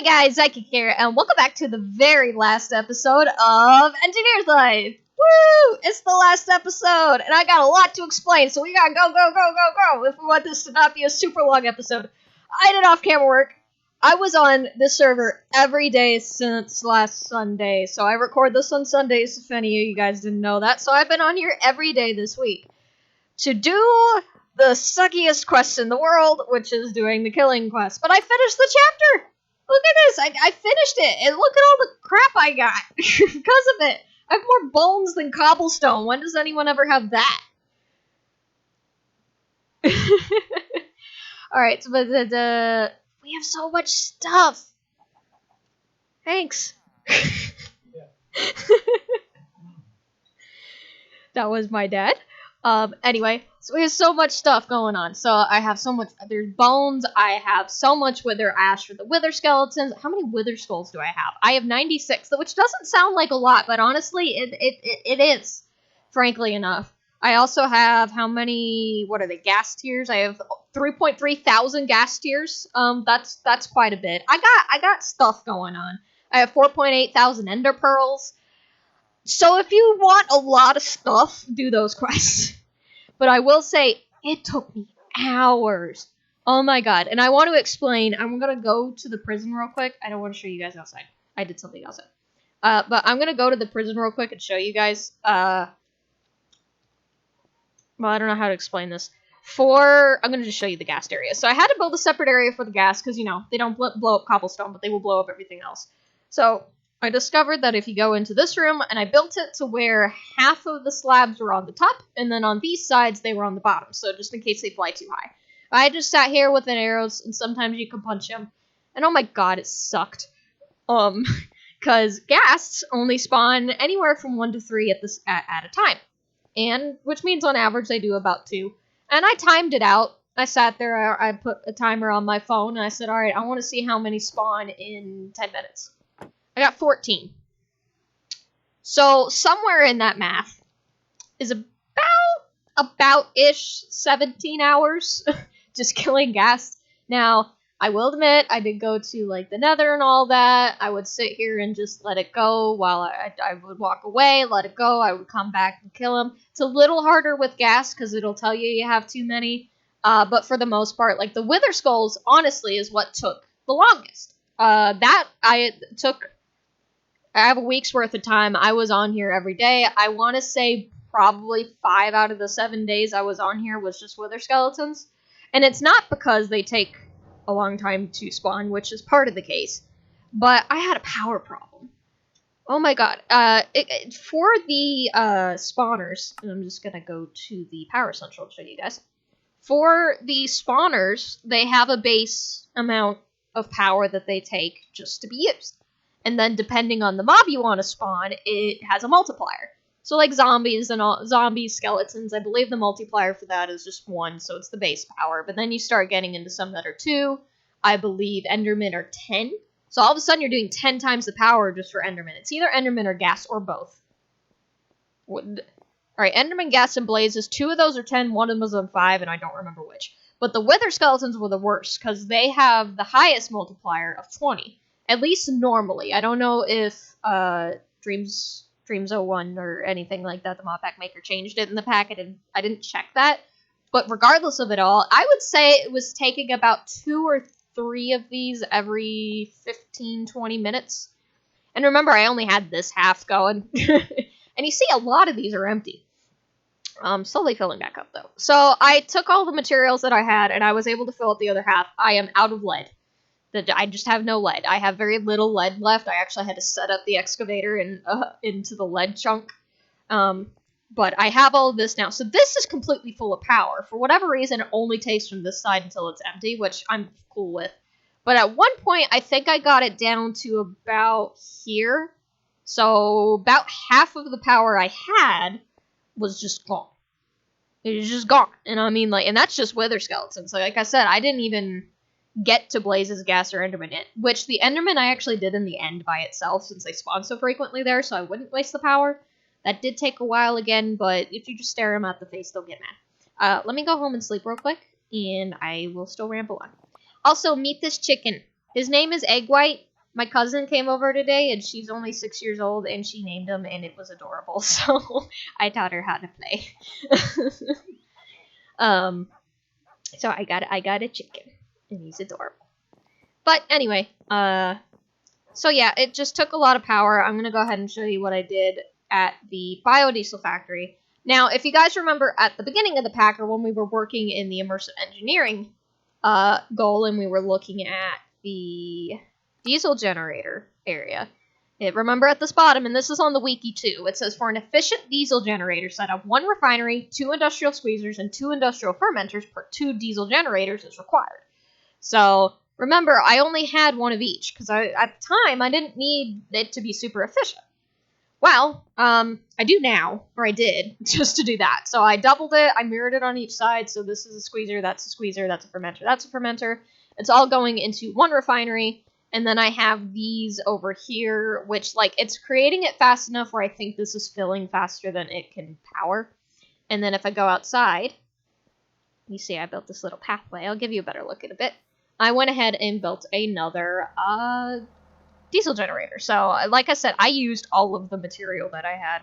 guys, Zyke here, and welcome back to the very last episode of Engineer's Life! Woo! It's the last episode, and I got a lot to explain, so we gotta go if we want this to not be a super long episode. I did off-camera work. I was on this server every day since last Sunday, so I record this on Sundays, if any of you guys didn't know that, so I've been on here every day this week to do the suckiest quest in the world, which is doing the killing quest. But I finished the chapter! Look at this! I finished it, and look at all the crap I got because of it. I have more bones than cobblestone. When does anyone ever have that? Alright, so we have so much stuff. Thanks. That was my dad. Anyway, so we have so much stuff going on. So I have so much, there's bones, I have so much wither ash for the wither skeletons. How many wither skulls do I have? I have 96, which doesn't sound like a lot, but honestly, it is, frankly enough. I also have how many, what are they, gas tiers? I have 3.3 thousand gas tiers. That's quite a bit. I got stuff going on. I have 4.8 thousand ender pearls. So if you want a lot of stuff, do those quests. But I will say, it took me hours. Oh my god. And I want to explain, I'm going to go to the prison real quick. I don't want to show you guys outside. I did something outside. But I'm going to go to the prison real quick and show you guys. Well, I don't know how to explain this. I'm going to just show you the gas area. So I had to build a separate area for the gas, because, you know, they don't blow up cobblestone, but they will blow up everything else. So I discovered that if you go into this room, and I built it to where half of the slabs were on the top, and then on these sides they were on the bottom, so just in case they fly too high. I just sat here with an arrows, and sometimes you can punch them, and oh my god, it sucked. Because ghasts only spawn anywhere from 1 to 3 at a time, and which means on average they do about 2. And I timed it out. I sat there, I put a timer on my phone, and I said, alright, I want to see how many spawn in 10 minutes. I got 14. So somewhere in that math is about-ish 17 hours just killing gas. Now, I will admit, I did go to, like, the nether and all that. I would sit here and just let it go while I would walk away, let it go. I would come back and kill them. It's a little harder with gas because it'll tell you have too many. But for the most part, like, the wither skulls, honestly, is what took the longest. I have a week's worth of time. I was on here every day. I want to say probably 5 out of the 7 days I was on here was just wither skeletons. And it's not because they take a long time to spawn, which is part of the case. But I had a power problem. Oh my god. For the spawners, and I'm just going to go to the power central to show you guys. For the spawners, they have a base amount of power that they take just to be used. And then depending on the mob you want to spawn, it has a multiplier. So like zombies, skeletons, I believe the multiplier for that is just 1, so it's the base power. But then you start getting into some that are 2. I believe endermen are 10. So all of a sudden you're doing 10 times the power just for endermen. It's either endermen or gas or both. Alright, enderman, gas, and blazes. 2 of those are 10, 1 of them is on 5, and I don't remember which. But the wither skeletons were the worst, because they have the highest multiplier of 20. At least normally. I don't know if Dreams 01 or anything like that, the mod pack maker, changed it in the pack. I didn't check that. But regardless of it all, I would say it was taking about 2 or 3 of these every 15-20 minutes. And remember, I only had this half going. And you see a lot of these are empty. Slowly filling back up, though. So I took all the materials that I had, and I was able to fill up the other half. I am out of lead. I just have no lead. I have very little lead left. I actually had to set up the excavator into the lead chunk. But I have all of this now. So this is completely full of power. For whatever reason, it only takes from this side until it's empty, which I'm cool with. But at one point, I think I got it down to about here. So about half of the power I had was just gone. It was just gone. And I mean, like, and that's just wither skeletons. So like I said, I didn't even get to blazes, gas, or enderman, which the enderman I actually did in the end by itself since they spawn so frequently there, so I wouldn't waste the power. That did take a while again, but if you just stare them at the face, they'll get mad. Let me go home and sleep real quick, and I will still ramble on. Also, meet this chicken. His name is Egg White. my cousin came over today, and she's only 6 years old, and she named him, and it was adorable. So I taught her how to play. So I got a chicken, and he's adorable. But anyway, so yeah, it just took a lot of power. I'm gonna go ahead and show you what I did at the Biodiesel Factory. Now, if you guys remember at the beginning of the packer when we were working in the immersive engineering goal and we were looking at the diesel generator area, remember at this bottom, and this is on the wiki too, it says for an efficient diesel generator setup, 1 refinery, 2 industrial squeezers, and 2 industrial fermenters per 2 diesel generators is required. So remember, I only had 1 of each because at the time I didn't need it to be super efficient. Well, I do now, or I did, just to do that. So I doubled it, I mirrored it on each side, so this is a squeezer, that's a fermenter, that's a fermenter. It's all going into 1 refinery, and then I have these over here, which, like, it's creating it fast enough where I think this is filling faster than it can power. And then if I go outside, you see I built this little pathway. I'll give you a better look in a bit. I went ahead and built another, diesel generator. So, like I said, I used all of the material that I had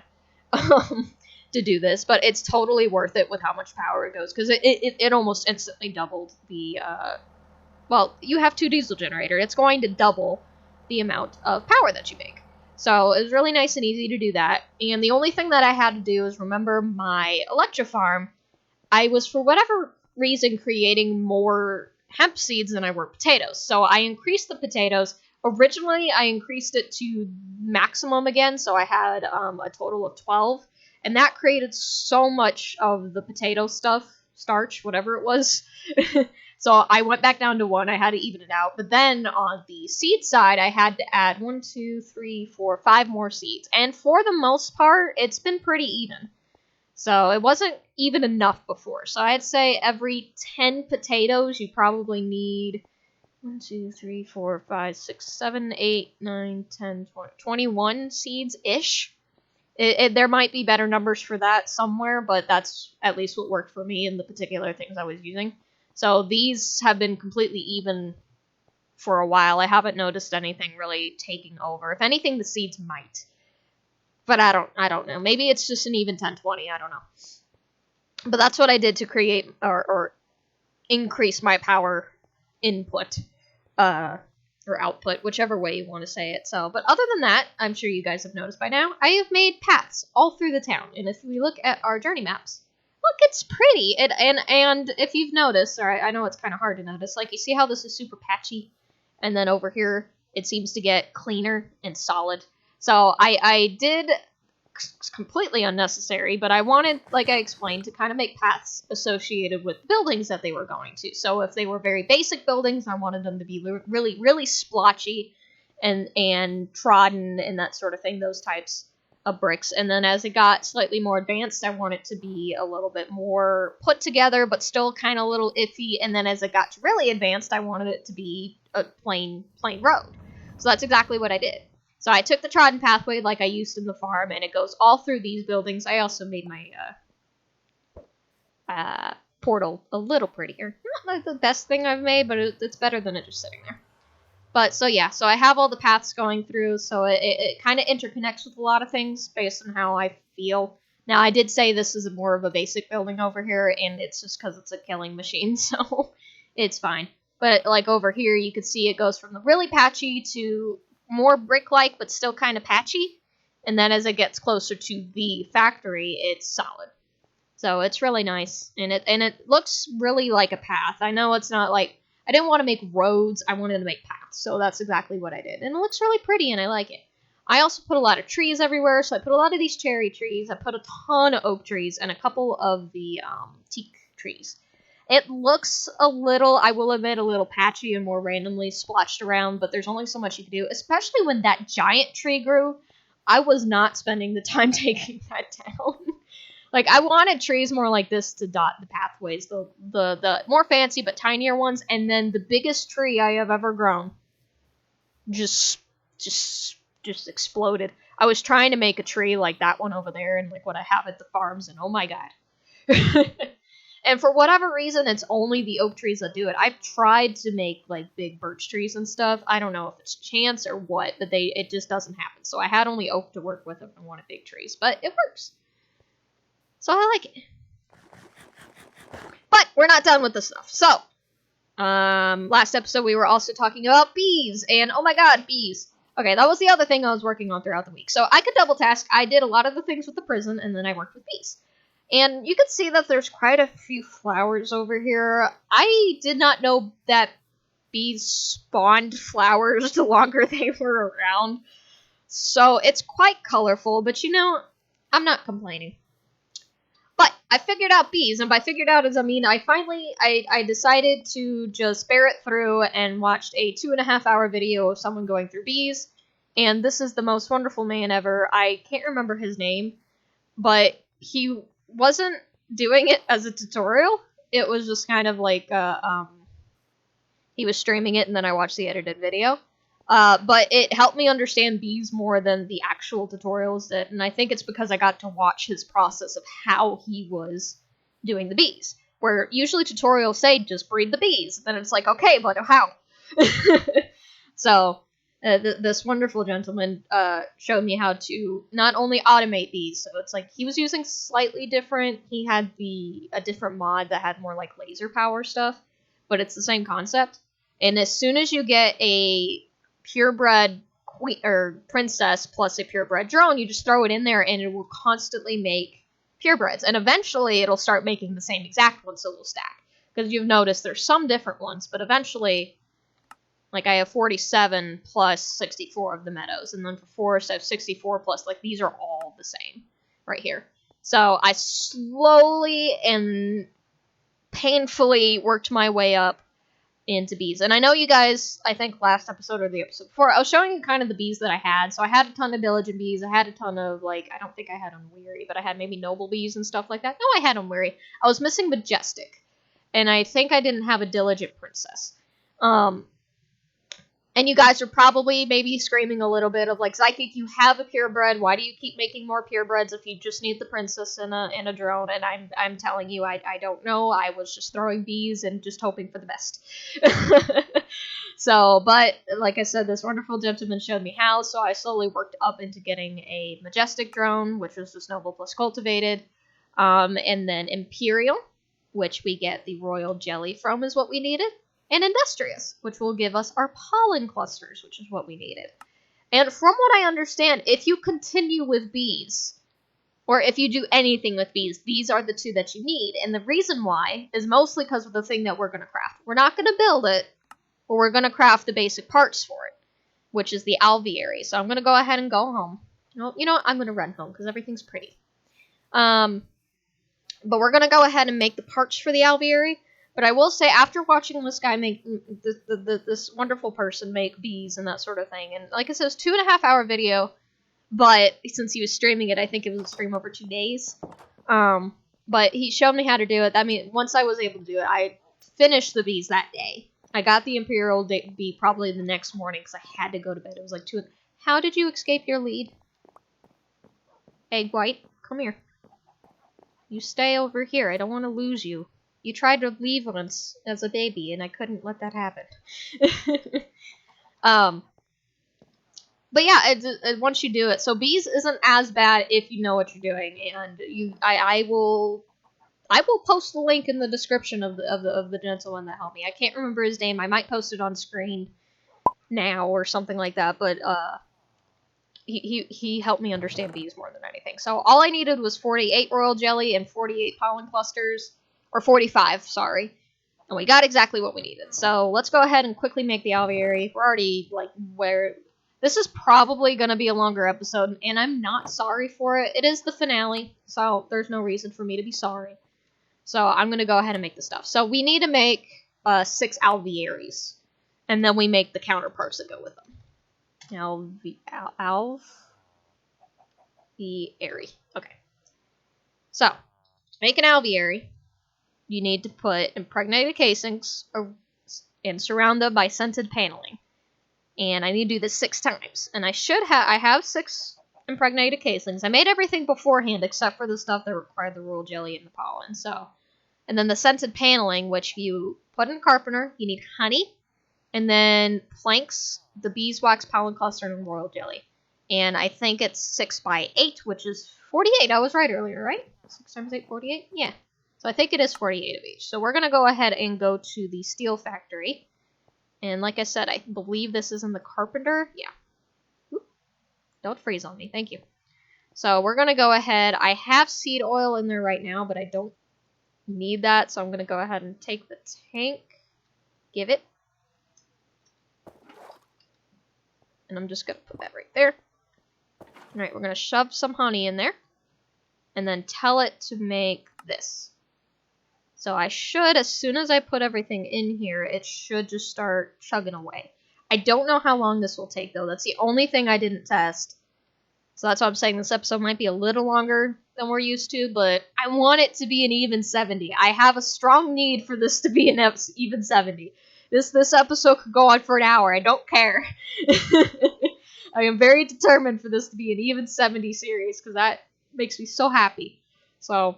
to do this, but it's totally worth it with how much power it goes, because it almost instantly doubled the, well, you have 2 diesel generators. It's going to double the amount of power that you make. So, it was really nice and easy to do that, and the only thing that I had to do is remember my electro farm. I was, for whatever reason, creating more hemp seeds than I were potatoes, so I increased the potatoes. Originally, I increased it to maximum again, so I had a total of 12, and that created so much of the potato stuff, starch, whatever it was. So I went back down to 1. I had to even it out. But then on the seed side, I had to add 1, 2, 3, 4, 5 more seeds. And for the most part, it's been pretty even. So it wasn't even enough before. So I'd say every 10 potatoes, you probably need 1, 2, 3, 4, 5, 6, 7, 8, 9, 10, 20, 21 seeds-ish. There might be better numbers for that somewhere, but that's at least what worked for me in the particular things I was using. So these have been completely even for a while. I haven't noticed anything really taking over. If anything, the seeds might. But I don't know. Maybe it's just an even 10-20. I don't know. But that's what I did to create or increase my power input or output, whichever way you want to say it. So, but other than that, I'm sure you guys have noticed by now, I have made paths all through the town. And if we look at our journey maps, look, it's pretty. And if you've noticed, or I know it's kind of hard to notice, like you see how this is super patchy, and then over here it seems to get cleaner and solid. So I did, completely unnecessary, but I wanted, like I explained, to kind of make paths associated with buildings that they were going to. So if they were very basic buildings, I wanted them to be really, really splotchy and trodden and that sort of thing, those types of bricks. And then as it got slightly more advanced, I want it to be a little bit more put together, but still kind of a little iffy. And then as it got really advanced, I wanted it to be a plain road. So that's exactly what I did. So I took the trodden pathway like I used in the farm, and it goes all through these buildings. I also made my portal a little prettier. Not like the best thing I've made, but it's better than it just sitting there. But so yeah, so I have all the paths going through, so it kind of interconnects with a lot of things based on how I feel. Now, I did say this is more of a basic building over here, and it's just because it's a killing machine, so it's fine. But like over here, you can see it goes from the really patchy to more brick-like, but still kind of patchy. And then as it gets closer to the factory, it's solid. So it's really nice, and it looks really like a path. I know it's not like, I didn't want to make roads, I wanted to make paths, so that's exactly what I did. And it looks really pretty, and I like it. I also put a lot of trees everywhere, so I put a lot of these cherry trees, I put a ton of oak trees, and a couple of the teak trees. It looks a little, I will admit, a little patchy and more randomly splotched around, but there's only so much you can do, especially when that giant tree grew. I was not spending the time taking that down. Like, I wanted trees more like this to dot the pathways, the more fancy but tinier ones, and then the biggest tree I have ever grown just exploded. I was trying to make a tree like that one over there and like what I have at the farms, and oh my god. And for whatever reason, it's only the oak trees that do it. I've tried to make, like, big birch trees and stuff. I don't know if it's chance or what, but it just doesn't happen. So I had only oak to work with if I wanted big trees. But it works. So I like it. But we're not done with the stuff. So, last episode we were also talking about bees. And, oh my god, bees. Okay, that was the other thing I was working on throughout the week. So I could double task. I did a lot of the things with the prison, and then I worked with bees. And you can see that there's quite a few flowers over here. I did not know that bees spawned flowers the longer they were around. So it's quite colorful, but you know, I'm not complaining. But I figured out bees, and by figured out as I mean I decided to just bear it through and watched a 2.5 hour video of someone going through bees. And this is the most wonderful man ever. I can't remember his name, but he wasn't doing it as a tutorial. It was just kind of like he was streaming it and then I watched the edited video. But it helped me understand bees more than the actual tutorials did, and I think it's because I got to watch his process of how he was doing the bees. Where usually tutorials say just breed the bees, then it's like, okay, but how? So this wonderful gentleman showed me how to not only automate bees, so it's like he was using slightly different, he had a different mod that had more like laser power stuff, but it's the same concept. And as soon as you get a purebred queen or princess plus a purebred drone, you just throw it in there and it will constantly make purebreds, and eventually it'll start making the same exact ones, so they'll stack. Because you've noticed there's some different ones, but eventually, like, I have 47 plus 64 of the meadows, and then for forest I have 64 plus, like, these are all the same right here. So I slowly and painfully worked my way up into bees. And I know you guys, I think last episode or the episode before, I was showing you kind of the bees that I had. So I had a ton of diligent bees. I had a ton of, like, I don't think I had unweary, but I had maybe noble bees and stuff like that. No, I had unweary. I was missing majestic. And I think I didn't have a diligent princess. And you guys are probably maybe screaming a little bit of like, Psychic, you have a purebred. Why do you keep making more purebreds if you just need the princess and a drone? And I'm telling you, I don't know. I was just throwing bees and just hoping for the best. So, but like I said, this wonderful gentleman showed me how. So I slowly worked up into getting a majestic drone, which was just noble plus cultivated, and then imperial, which we get the royal jelly from, is what we needed. And industrious, which will give us our pollen clusters, which is what we needed. And from what I understand, if you continue with bees, or if you do anything with bees, these are the two that you need. And the reason why is mostly because of the thing that we're going to craft. We're not going to build it, but we're going to craft the basic parts for it, which is the Aviary. So I'm going to go ahead and go home. Well, you know what? I'm going to run home because everything's pretty. But we're going to go ahead and make the parts for the Aviary. But I will say, after watching this guy make, this wonderful person make bees and that sort of thing, and like I said, it's a 2.5 hour video, but since he was streaming it, I think it was a stream over 2 days. But he showed me how to do it. I mean, once I was able to do it, I finished the bees that day. I got the Imperial bee probably the next morning because I had to go to bed. It was like 2. How did you escape your lead? Egg White, come here. You stay over here. I don't want to lose you. You tried to leave once as a baby, and I couldn't let that happen. But yeah, once you do it, so bees isn't as bad if you know what you're doing, and I will post the link in the description of the gentleman that helped me. I can't remember his name. I might post it on screen now or something like that, but he helped me understand bees more than anything. So all I needed was 48 royal jelly and 48 pollen clusters. Or 45, sorry. And we got exactly what we needed. So let's go ahead and quickly make the Aviary. We're already, like, where... This is probably going to be a longer episode, and I'm not sorry for it. It is the finale, so there's no reason for me to be sorry. So I'm going to go ahead and make the stuff. So we need to make 6 Aviaries. And then we make the counterparts that go with them. Aviary. Okay. So, to make an Aviary, you need to put impregnated casings and surround them by scented paneling. And I need to do this 6 times. And I have 6 impregnated casings. I made everything beforehand except for the stuff that required the royal jelly and the pollen. So And then the scented paneling, which you put in carpenter, you need honey, and then planks, the beeswax, pollen cluster, and royal jelly. And I think it's 6 by 8, which is 48. I was right earlier, right? 6 times 8, 48? Yeah. So I think it is 48 of each. So we're going to go ahead and go to the steel factory. And like I said, I believe this is in the carpenter. Yeah. Oop. Don't freeze on me. Thank you. So we're going to go ahead. I have seed oil in there right now, but I don't need that. So I'm going to go ahead and take the tank. Give it. And I'm just going to put that right there. Alright, we're going to shove some honey in there. And then tell it to make this. So I should, as soon as I put everything in here, it should just start chugging away. I don't know how long this will take, though. That's the only thing I didn't test. So that's why I'm saying this episode might be a little longer than we're used to, but I want it to be an even 70. I have a strong need for this to be an even 70. This episode could go on for an hour. I don't care. I am very determined for this to be an even 70 series, because that makes me so happy. So,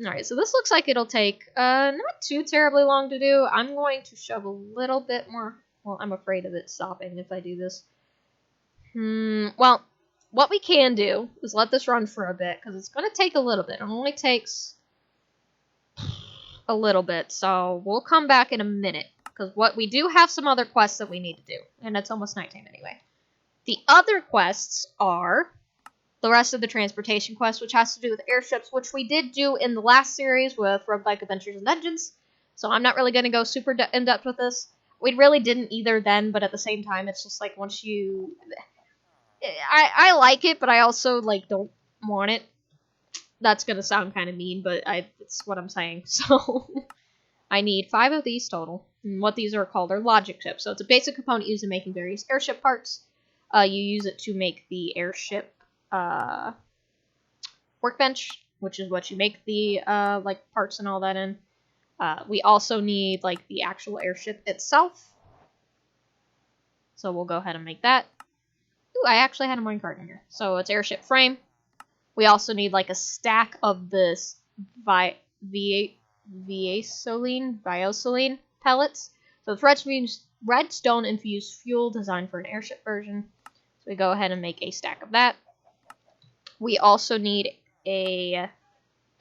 alright, so this looks like it'll take not too terribly long to do. I'm going to shove a little bit more. Well, I'm afraid of it stopping if I do this. Well, what we can do is let this run for a bit, because it's going to take a little bit. It only takes a little bit, so we'll come back in a minute, because we do have some other quests that we need to do, and it's almost nighttime anyway. The other quests are the rest of the transportation quest, which has to do with airships, which we did do in the last series with Roguelike Adventures and Dungeons, so I'm not really going to go super in-depth with this. We really didn't either then, but at the same time, it's just like once you... I like it, but I also, like, don't want it. That's going to sound kind of mean, but it's what I'm saying. So, I need 5 of these total. And what these are called are logic chips. So, it's a basic component used in making various airship parts. You use it to make the airship workbench, which is what you make the, like, parts and all that in. We also need, like, the actual airship itself. So, we'll go ahead and make that. Ooh, I actually had a minecart in here. So, it's airship frame. We also need, like, a stack of this Viosoline pellets. So, it's redstone-infused fuel designed for an airship version. So, we go ahead and make a stack of that. We also need a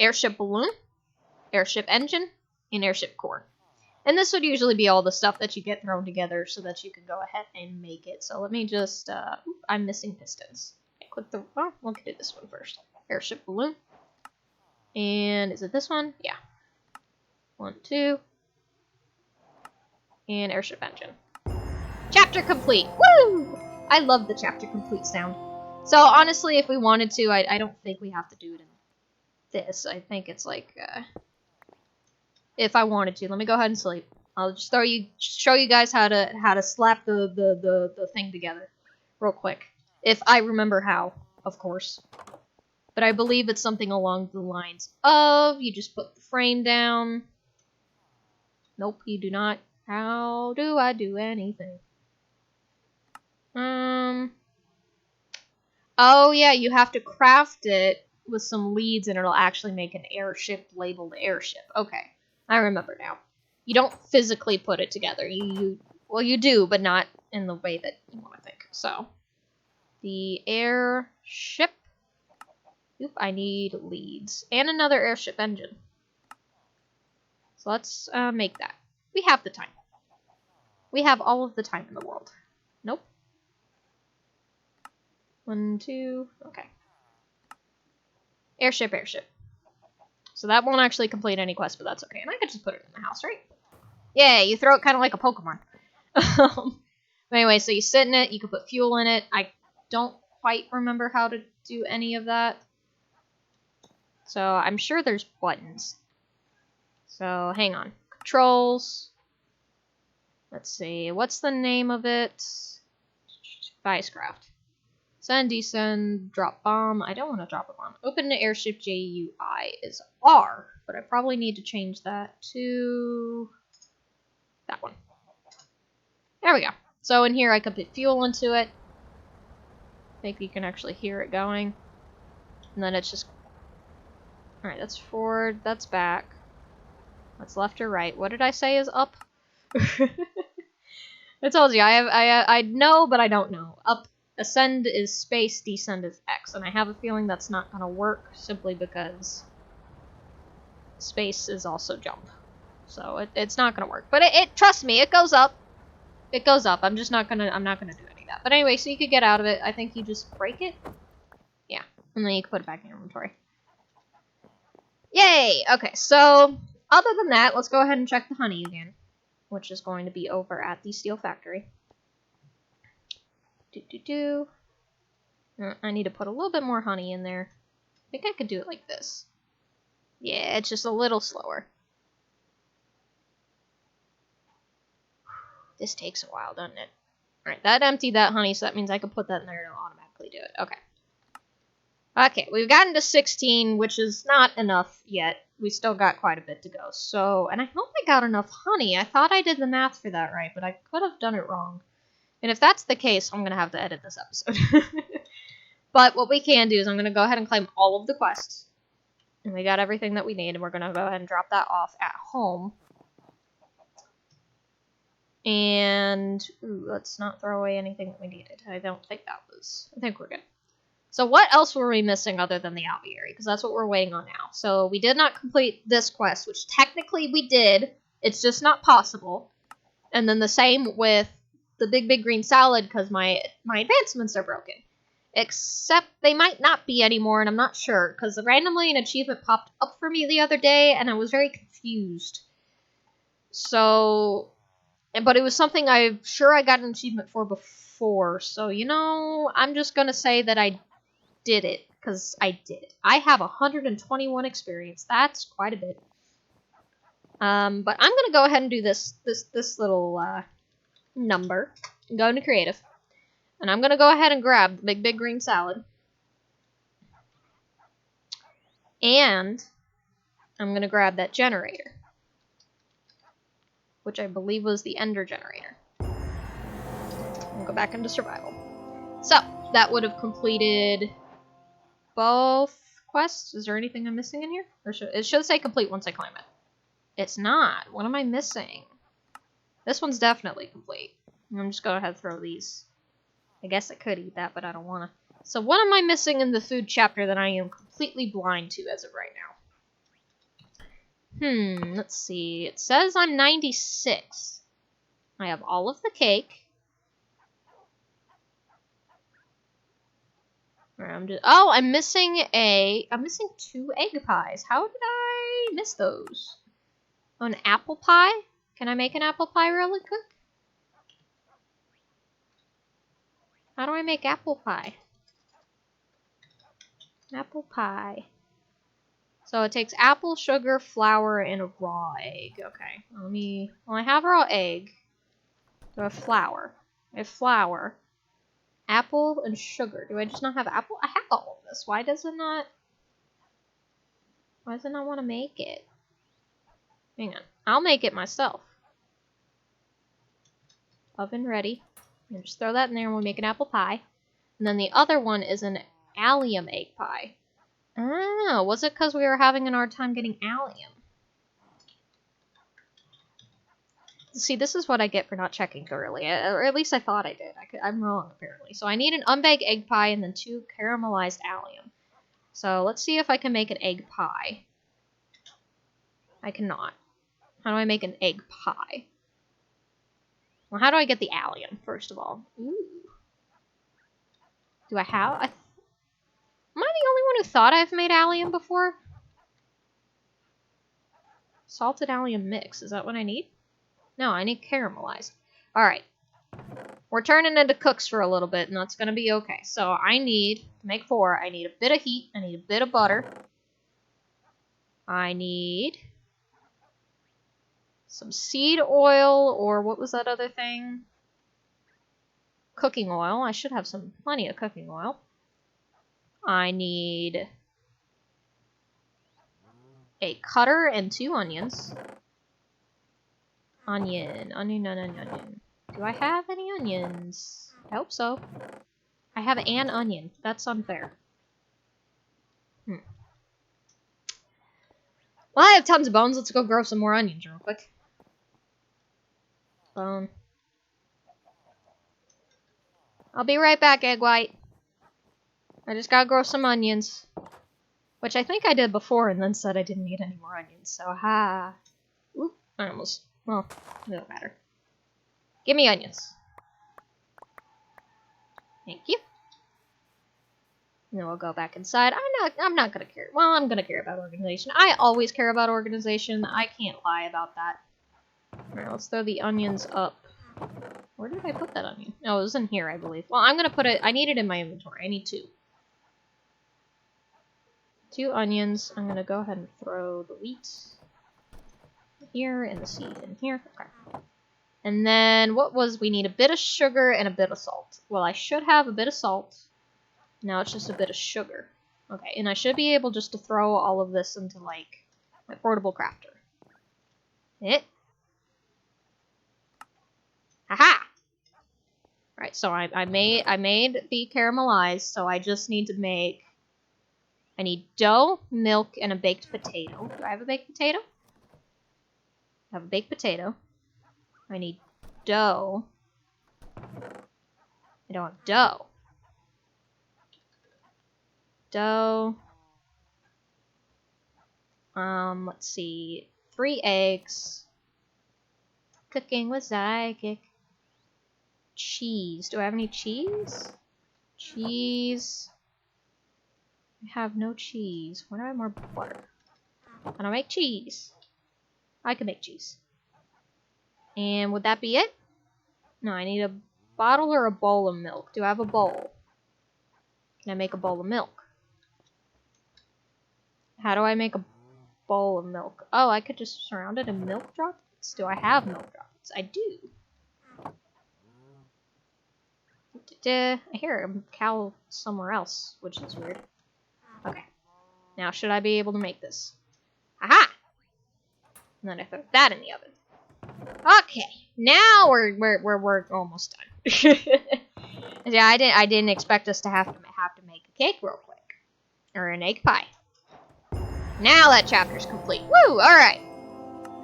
airship balloon, airship engine, and airship core. And this would usually be all the stuff that you get thrown together so that you can go ahead and make it. So let me just, I'm missing pistons. We'll do this one first. Airship balloon. And is it this one? Yeah. 1, 2. And airship engine. Chapter complete. Woo! I love the chapter complete sound. So honestly, if we wanted to, I don't think we have to do it in this. I think it's like, if I wanted to. Let me go ahead and sleep. I'll just show you guys how to slap the thing together real quick. If I remember how, of course. But I believe it's something along the lines of, you just put the frame down. Nope, you do not. How do I do anything? Oh yeah, you have to craft it with some leads and it'll actually make an airship labeled airship. Okay, I remember now. You don't physically put it together. Well, you do, but not in the way that you want to think. So, the airship. Oop, I need leads. And another airship engine. So let's make that. We have the time. We have all of the time in the world. Nope. 1, 2, okay. Airship. So that won't actually complete any quest, but that's okay. And I could just put it in the house, right? Yeah, you throw it kind of like a Pokemon. Anyway, so you sit in it, you can put fuel in it. I don't quite remember how to do any of that. So I'm sure there's buttons. So hang on. Controls. Let's see. What's the name of it? Spicecraft. Send, descend, drop bomb. I don't want to drop a bomb. Open the airship GUI is R, but I probably need to change that to that one. There we go. So in here I could put fuel into it. I think you can actually hear it going. And then it's just... Alright, that's forward, that's back. That's left or right. What did I say is up? I told you, I know, but I don't know. Up, ascend is space, descend is X, and I have a feeling that's not gonna work simply because space is also jump. So it's not gonna work. But trust me, it goes up. It goes up. I'm not gonna do any of that. But anyway, so you could get out of it. I think you just break it. Yeah. And then you can put it back in your inventory. Yay! Okay, so other than that, let's go ahead and check the honey again, which is going to be over at the steel factory. I need to put a little bit more honey in there. I think I could do it like this. Yeah, it's just a little slower. This takes a while, doesn't it? Alright, that emptied that honey, so that means I can put that in there and it'll automatically do it. Okay. Okay, we've gotten to 16, which is not enough yet. We still got quite a bit to go. So, and I hope I got enough honey. I thought I did the math for that right, but I could have done it wrong. And if that's the case, I'm going to have to edit this episode. But what we can do is I'm going to go ahead and claim all of the quests. And we got everything that we need, and we're going to go ahead and drop that off at home. And, ooh, let's not throw away anything that we needed. I think we're good. So what else were we missing other than the Aviary? Because that's what we're waiting on now. So we did not complete this quest, which technically we did. It's just not possible. And then the same with the big green salad, because my advancements are broken. Except they might not be anymore, and I'm not sure, because randomly an achievement popped up for me the other day, and I was very confused. So, but it was something I'm sure I got an achievement for before, so, you know, I'm just gonna say that I did it, because I did. I have 121 experience. That's quite a bit. But I'm gonna go ahead and do this little, number, and go into creative. And I'm gonna go ahead and grab the big green salad. And I'm gonna grab that generator, which I believe was the ender generator. We'll go back into survival. So, that would have completed both quests. Is there anything I'm missing in here? Or it should say complete once I claim it. It's not. What am I missing? This one's definitely complete. I'm just going to throw these. I guess I could eat that, but I don't want to. So what am I missing in the food chapter that I am completely blind to as of right now? Let's see. It says I'm 96. I have all of the cake. I'm missing 2 egg pies. How did I miss those? Oh, an apple pie? Can I make an apple pie really quick? How do I make apple pie? Apple pie. So it takes apple, sugar, flour, and a raw egg. Okay, well, I have raw egg. Do I have flour? I have flour. Apple and sugar. Do I just not have apple? I have all of this. Why does it not want to make it? Hang on. I'll make it myself. Oven ready. And just throw that in there and we'll make an apple pie. And then the other one is an allium egg pie. Oh, was it because we were having a hard time getting allium? See, this is what I get for not checking thoroughly. Or at least I thought I did. I'm wrong, apparently. So I need an unbaked egg pie and then 2 caramelized allium. So let's see if I can make an egg pie. I cannot. How do I make an egg pie? Well, how do I get the allium, first of all? Ooh. Do I have... Am I the only one who thought I've made allium before? Salted allium mix. Is that what I need? No, I need caramelized. Alright. We're turning into cooks for a little bit, and that's going to be okay. So I need, to make 4, I need a bit of heat, I need a bit of butter. I need some seed oil, or what was that other thing? Cooking oil. I should have plenty of cooking oil. I need a cutter and 2 onions. Onion. Do I have any onions? I hope so. I have an onion. That's unfair. Well, I have tons of bones. Let's go grow some more onions real quick. Bone. I'll be right back, Egg White. I just gotta grow some onions. Which I think I did before and then said I didn't need any more onions, so ha. Oop, I almost, well, it don't matter. Give me onions. Thank you. And then we'll go back inside. I'm not gonna care. Well, I'm gonna care about organization. I always care about organization. I can't lie about that. Alright, let's throw the onions up. Where did I put that onion? Oh, it was in here, I believe. Well, I'm gonna put it, I need it in my inventory. I need 2. 2 onions. I'm gonna go ahead and throw the wheat here and the seed in here. Okay. And then what was, we need a bit of sugar and a bit of salt. Well, I should have a bit of salt. Now it's just a bit of sugar. Okay, and I should be able just to throw all of this into, like, my portable crafter. Haha! Alright, so I made the caramelized, so I just need to make... I need dough, milk, and a baked potato. Do I have a baked potato? I have a baked potato. I need dough. I don't have dough. Dough. Let's see. 3 eggs. Cooking with Zykic. Cheese. Do I have any cheese? Cheese. I have no cheese. Why do I have more butter? I don't make cheese. I can make cheese. And would that be it? No, I need a bottle or a bowl of milk. Do I have a bowl? Can I make a bowl of milk? How do I make a bowl of milk? Oh, I could just surround it in milk droplets? Do I have milk droplets? I do. I hear a cow somewhere else, which is weird. Okay. Now, should I be able to make this? Aha! And then I throw that in the oven. Okay. Now we're almost done. Yeah, I didn't expect us to have to make a cake real quick. Or an egg pie. Now that chapter's complete. Woo! Alright.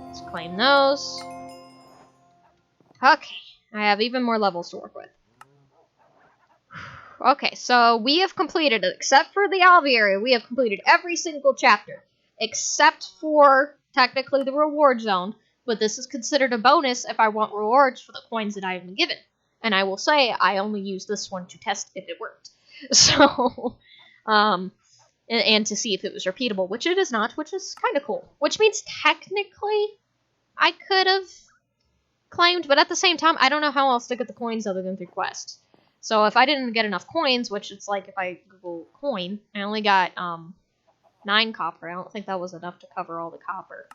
Let's claim those. Okay. I have even more levels to work with. Okay, so we have completed it, except for the Aviary, we have completed every single chapter, except for, technically, the reward zone, but this is considered a bonus if I want rewards for the coins that I have been given. And I will say, I only used this one to test if it worked. So, and to see if it was repeatable, which it is not, which is kind of cool. Which means, technically, I could have claimed, but at the same time, I don't know how else to get the coins other than through quests. So if I didn't get enough coins, which it's like if I Google coin, I only got 9 copper. I don't think that was enough to cover all the copper.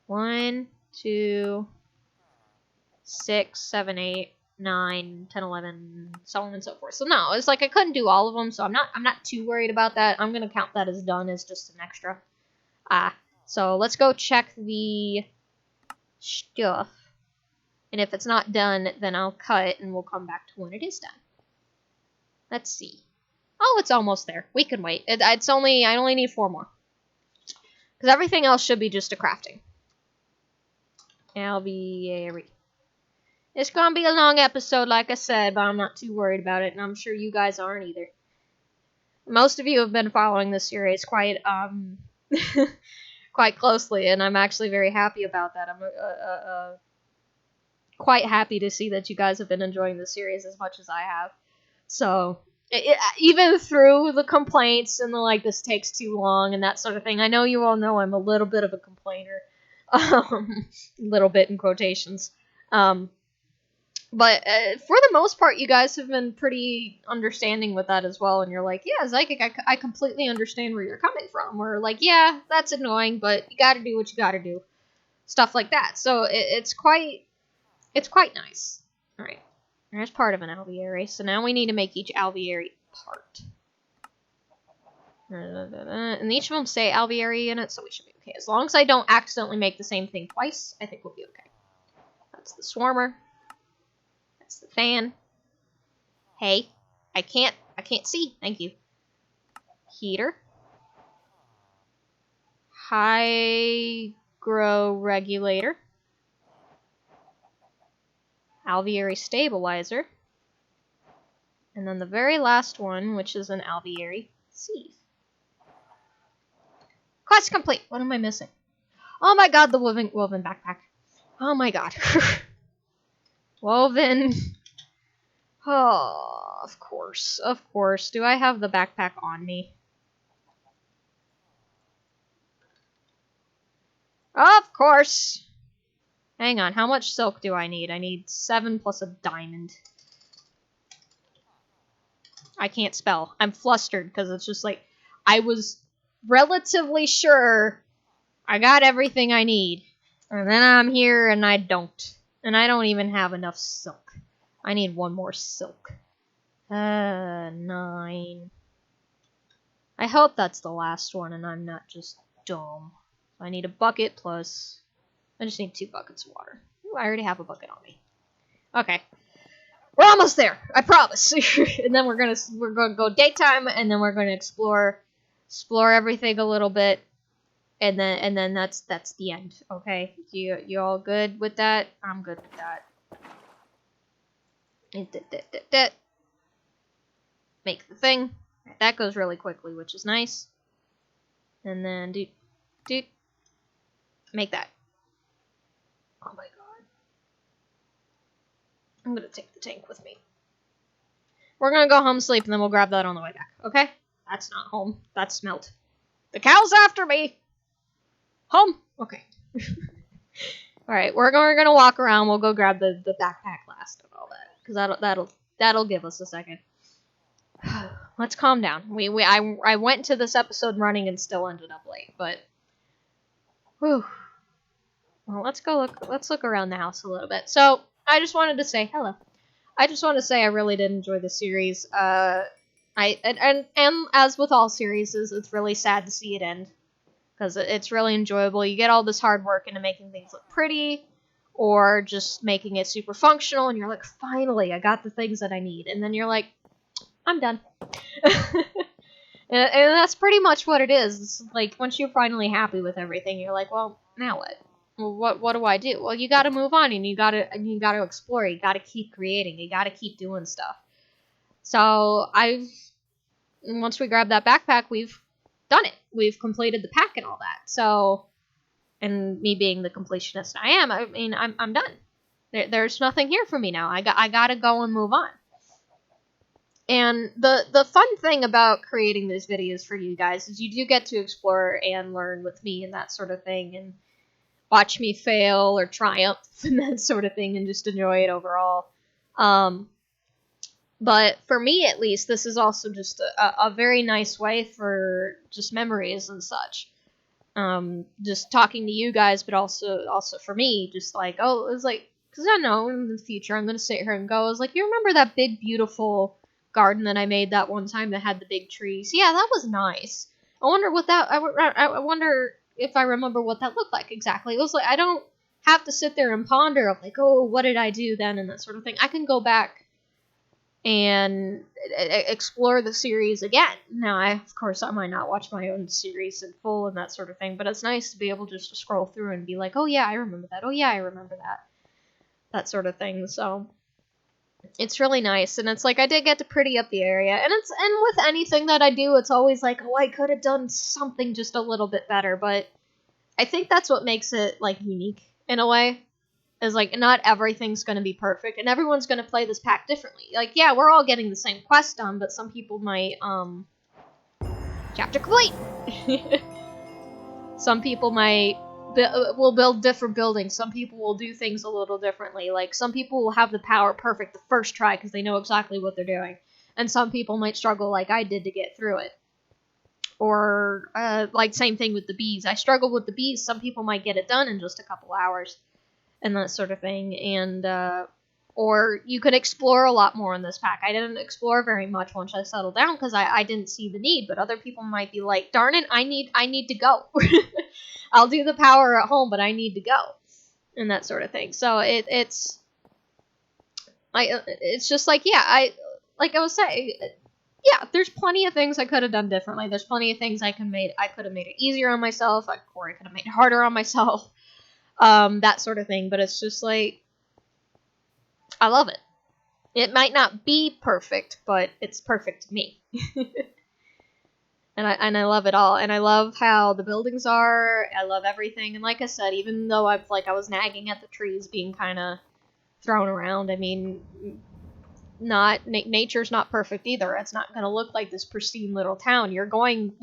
1, 2, 6, 7, 8, 9, 10, 11, so on and so forth. So no, it's like I couldn't do all of them, so I'm not too worried about that. I'm gonna count that as done as just an extra. So let's go check the stuff. And if it's not done, then I'll cut and we'll come back to when it is done. Let's see. Oh, it's almost there. We can wait. I only need 4 more. Because everything else should be just a crafting. Aviary. It's gonna be a long episode, like I said, but I'm not too worried about it, and I'm sure you guys aren't either. Most of you have been following this series quite, quite closely, and I'm actually very happy about that. I'm, quite happy to see that you guys have been enjoying the series as much as I have. So, even through the complaints and the, like, this takes too long and that sort of thing, I know you all know I'm a little bit of a complainer. Little bit in quotations. But for the most part, you guys have been pretty understanding with that as well, and you're like, yeah, Zykic, I completely understand where you're coming from. Or like, yeah, that's annoying, but you gotta do what you gotta do. Stuff like that. So, it's quite nice. Alright. There's part of an Aviary, so now we need to make each Aviary part. And each of them say Aviary in it, so we should be okay. As long as I don't accidentally make the same thing twice, I think we'll be okay. That's the Swarmer. That's the fan. Hey, I can't see. Thank you. Heater. Hygroregulator. Aviary stabilizer. And then the very last one, which is an Aviary sieve. Quest complete. What am I missing? Oh my god, the woven backpack. Oh my god. Woven. Oh, of course. Of course. Do I have the backpack on me? Of course. Hang on. How much silk do I need? I need 7 plus a diamond. I can't spell. I'm flustered because it's just like I was relatively sure I got everything I need. And then I'm here and I don't. And I don't even have enough silk. I need 1 more silk. 9. I hope that's the last one and I'm not just dumb. I need a bucket plus... I just need 2 buckets of water. Ooh, I already have a bucket on me. Okay. We're almost there, I promise. And then we're gonna go daytime, and then we're gonna explore everything a little bit, and then that's the end. Okay, you all good with that? I'm good with that. Make the thing. That goes really quickly, which is nice. And then make that. Oh my god. I'm gonna take the tank with me. We're gonna go home, sleep, and then we'll grab that on the way back, okay? That's not home. That's smelt. The cow's after me! Home! Okay. Alright, we're gonna walk around. We'll go grab the backpack last and all that. Because that'll give us a second. Let's calm down. I went to this episode running and still ended up late, but... Whew. Well, let's look around the house a little bit. So... I just wanted to say hello. I just want to say I really did enjoy the series. And as with all series, it's really sad to see it end because it's really enjoyable. You get all this hard work into making things look pretty, or just making it super functional, and you're like, finally, I got the things that I need, and then you're like, I'm done. and that's pretty much what it is. It's like once you're finally happy with everything, you're like, well, now what? Well, what do I do? Well, you gotta move on, and you gotta explore. You gotta keep creating. You gotta keep doing stuff. So once we grab that backpack, we've done it. We've completed the pack and all that. So, and me being the completionist I am, I mean, I'm done. There's nothing here for me now. I gotta go and move on. And the fun thing about creating these videos for you guys is you do get to explore and learn with me and that sort of thing, and watch me fail or triumph and that sort of thing, and just enjoy it overall. But for me, at least, this is also just a very nice way for just memories and such. Just talking to you guys, but also for me, just like, oh, it was like, because I know in the future I'm going to sit here and go, I was like, you remember that big, beautiful garden that I made that one time that had the big trees? Yeah, that was nice. I wonder what that, I wonder if I remember what that looked like exactly. It was like, I don't have to sit there and ponder of like, oh, what did I do then, and that sort of thing. I can go back and explore the series again. Now, of course, I might not watch my own series in full and that sort of thing, but it's nice to be able just to scroll through and be like, oh yeah, I remember that. Oh yeah, I remember that. That sort of thing. So it's really nice, and it's like I did get to pretty up the area, and with anything that I do, it's always like, oh, I could have done something just a little bit better, but I think that's what makes it like unique in a way, is like not everything's going to be perfect, and everyone's going to play this pack differently. Like, yeah, we're all getting the same quest done, but some people might chapter complete. Some people will build different buildings. Some people will do things a little differently. Like, some people will have the power perfect the first try because they know exactly what they're doing. And some people might struggle like I did to get through it. Or, like, same thing with the bees. I struggled with the bees. Some people might get it done in just a couple hours. And that sort of thing. And, or you could explore a lot more in this pack. I didn't explore very much once I settled down because I didn't see the need. But other people might be like, darn it, I need to go. I'll do the power at home, but I need to go, and that sort of thing. So it's just like, yeah, like I was saying, yeah, there's plenty of things I could have done differently. There's plenty of things I could have made it easier on myself, or I could have made it harder on myself. That sort of thing. But it's just like, I love it. It might not be perfect, but it's perfect to me. And I love it all. And I love how the buildings are. I love everything. And like I said, even though I was nagging at the trees being kind of thrown around, I mean, nature's not perfect either. It's not going to look like this pristine little town. You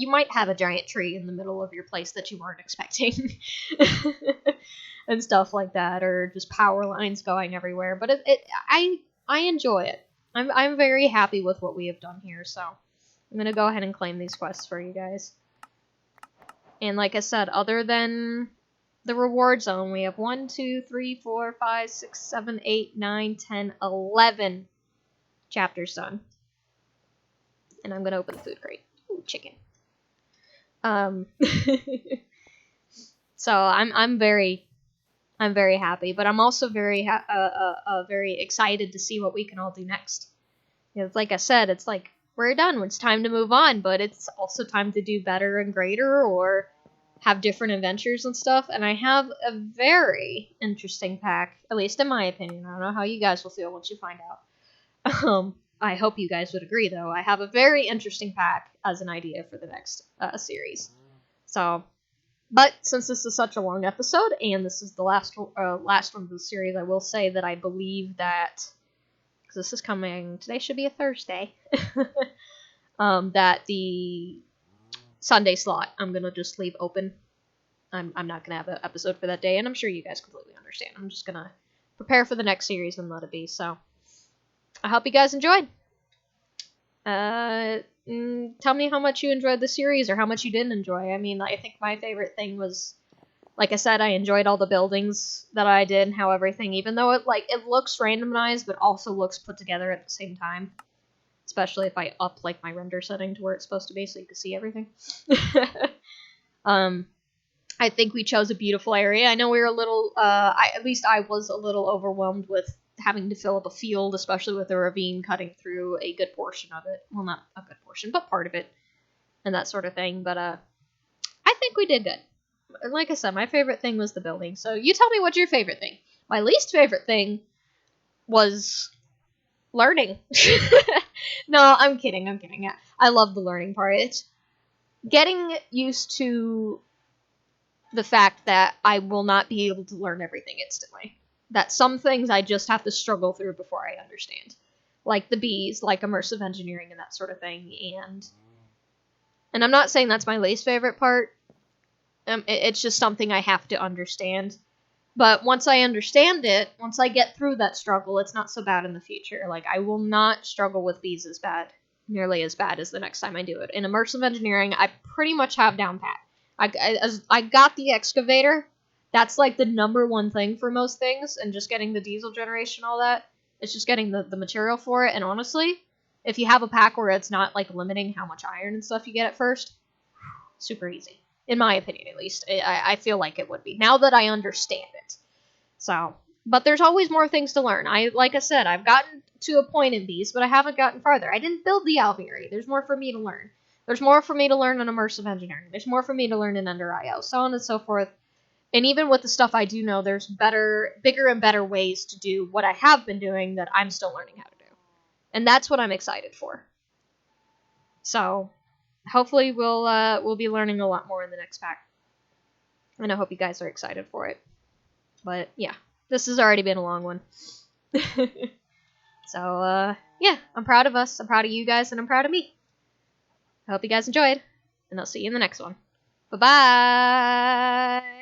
might have a giant tree in the middle of your place that you weren't expecting. And stuff like that, or just power lines going everywhere. But I enjoy it. I'm very happy with what we have done here, so I'm gonna go ahead and claim these quests for you guys. And like I said, other than the reward zone, we have 1, 2, 3, 4, 5, 6, 7, 8, 9, 10, 11 chapters done. And I'm gonna open the food crate. Ooh, chicken. So I'm very happy, but I'm also very very excited to see what we can all do next. Like I said, it's like, we're done. It's time to move on, but it's also time to do better and greater, or have different adventures and stuff. And I have a very interesting pack, at least in my opinion. I don't know how you guys will feel once you find out. I hope you guys would agree, though. I have a very interesting pack as an idea for the next series. So, but since this is such a long episode, and this is the last one of the series, I will say that I believe that, because this is coming, today should be a Thursday, that the Sunday slot I'm going to just leave open. I'm not going to have an episode for that day, and I'm sure you guys completely understand. I'm just going to prepare for the next series and let it be, so I hope you guys enjoyed. Tell me how much you enjoyed the series, or how much you didn't enjoy. I mean, I think my favorite thing was, like I said, I enjoyed all the buildings that I did, and how everything, even though it looks randomized, but also looks put together at the same time. Especially if I up my render setting to where it's supposed to be, so you can see everything. I think we chose a beautiful area. I know we were a little, at least I was a little overwhelmed with having to fill up a field, especially with a ravine cutting through a good portion of it. Well, not a good portion, but part of it, and that sort of thing. But I think we did good. Like I said, my favorite thing was the building. So you tell me what's your favorite thing. My least favorite thing was learning. No, I'm kidding. I love the learning part. It's getting used to the fact that I will not be able to learn everything instantly. That some things I just have to struggle through before I understand. Like the bees, like immersive engineering and that sort of thing. And I'm not saying that's my least favorite part. It's just something I have to understand. But once I understand it, once I get through that struggle, it's not so bad in the future. Like, I will not struggle with bees nearly as bad as the next time I do it. In immersive engineering, I pretty much have down pat. I got the excavator. That's like the number one thing for most things, and just getting the diesel generation, all that. It's just getting the material for it, and honestly, if you have a pack where it's not like limiting how much iron and stuff you get at first, super easy. In my opinion, at least. I feel like it would be, now that I understand it. So, but there's always more things to learn. Like I said, I've gotten to a point in these, but I haven't gotten farther. I didn't build the Aviary. There's more for me to learn. There's more for me to learn in immersive engineering. There's more for me to learn in Under IO, so on and so forth. And even with the stuff I do know, there's bigger and better ways to do what I have been doing that I'm still learning how to do. And that's what I'm excited for. So, hopefully we'll be learning a lot more in the next pack. And I hope you guys are excited for it. But yeah, this has already been a long one. So yeah, I'm proud of us. I'm proud of you guys, and I'm proud of me. I hope you guys enjoyed, and I'll see you in the next one. Bye-bye!